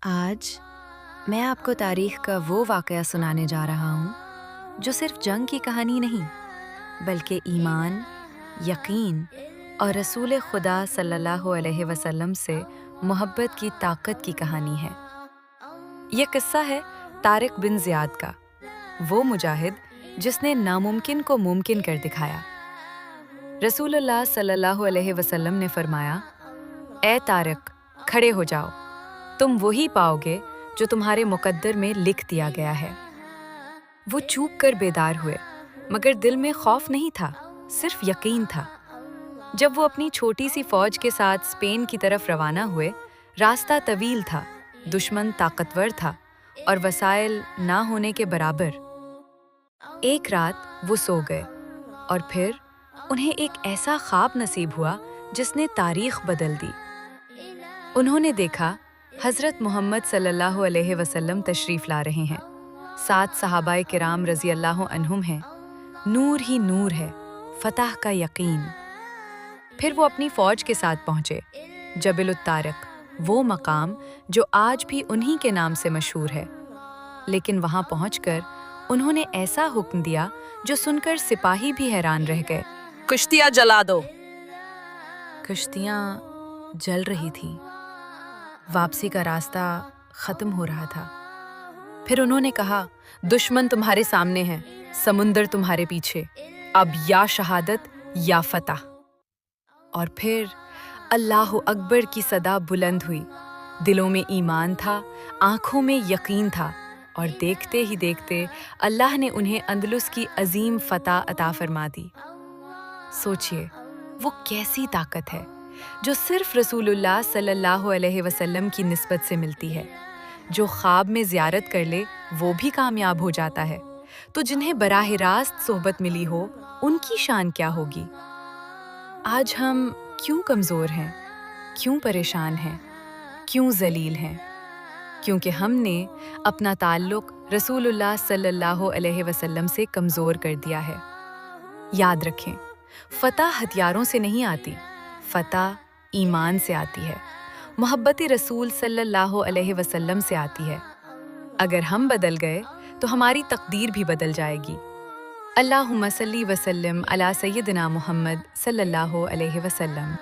آج میں آپ کو تاریخ کا وہ واقعہ سنانے جا رہا ہوں جو صرف جنگ کی کہانی نہیں بلکہ ایمان، یقین اور رسول خدا صلی اللہ علیہ وسلم سے محبت کی طاقت کی کہانی ہے۔ یہ قصہ ہے طارق بن زیاد کا، وہ مجاہد جس نے ناممکن کو ممکن کر دکھایا۔ رسول اللہ صلی اللہ علیہ وسلم نے فرمایا، اے طارق، کھڑے ہو جاؤ، تم وہی پاؤ گے جو تمہارے مقدر میں لکھ دیا گیا ہے۔ وہ چوک کر بیدار ہوئے، مگر دل میں خوف نہیں تھا، صرف یقین تھا۔ جب وہ اپنی چھوٹی سی فوج کے ساتھ اسپین کی طرف روانہ ہوئے، راستہ طویل تھا، دشمن طاقتور تھا اور وسائل نہ ہونے کے برابر۔ ایک رات وہ سو گئے اور پھر انہیں ایک ایسا خواب نصیب ہوا جس نے تاریخ بدل دی۔ انہوں نے دیکھا حضرت محمد صلی اللہ علیہ وسلم تشریف لا رہے ہیں، 7 صحابہ کرام رضی اللہ عنہم ہیں، نور ہی نور ہے، فتح کا یقین۔ پھر وہ اپنی فوج کے ساتھ پہنچے، جبل الطارق، وہ مقام جو آج بھی انہی کے نام سے مشہور ہے۔ لیکن وہاں پہنچ کر انہوں نے ایسا حکم دیا جو سن کر سپاہی بھی حیران رہ گئے، کشتیاں جلا دو۔ کشتیاں جل رہی تھیں، واپسی کا راستہ ختم ہو رہا تھا۔ پھر انہوں نے کہا، دشمن تمہارے سامنے ہے، سمندر تمہارے پیچھے، اب یا شہادت یا فتح۔ اور پھر اللہ اکبر کی صدا بلند ہوئی، دلوں میں ایمان تھا، آنکھوں میں یقین تھا، اور دیکھتے ہی دیکھتے اللہ نے انہیں اندلس کی عظیم فتح عطا فرما دی۔ سوچئے، وہ کیسی طاقت ہے جو صرف رسول اللہ صلی اللہ علیہ وسلم کی نسبت سے ملتی ہے۔ جو خواب میں زیارت کر لے وہ بھی کامیاب ہو جاتا ہے، تو جنہیں براہ راست صحبت ملی ہو ان کی شان کیا ہوگی؟ آج ہم کیوں کمزور ہیں؟ کیوں پریشان ہیں؟ کیوں ذلیل ہیں؟ کیونکہ ہم نے اپنا تعلق رسول اللہ صلی اللہ علیہ وسلم سے کمزور کر دیا ہے۔ یاد رکھیں، فتح ہتھیاروں سے نہیں آتی، فتح ایمان سے آتی ہے، محبت رسول صلی اللہ علیہ وسلم سے آتی ہے۔ اگر ہم بدل گئے تو ہماری تقدیر بھی بدل جائے گی۔ اللہم صلی وسلم علی سیدنا محمد صلی اللہ علیہ وسلم۔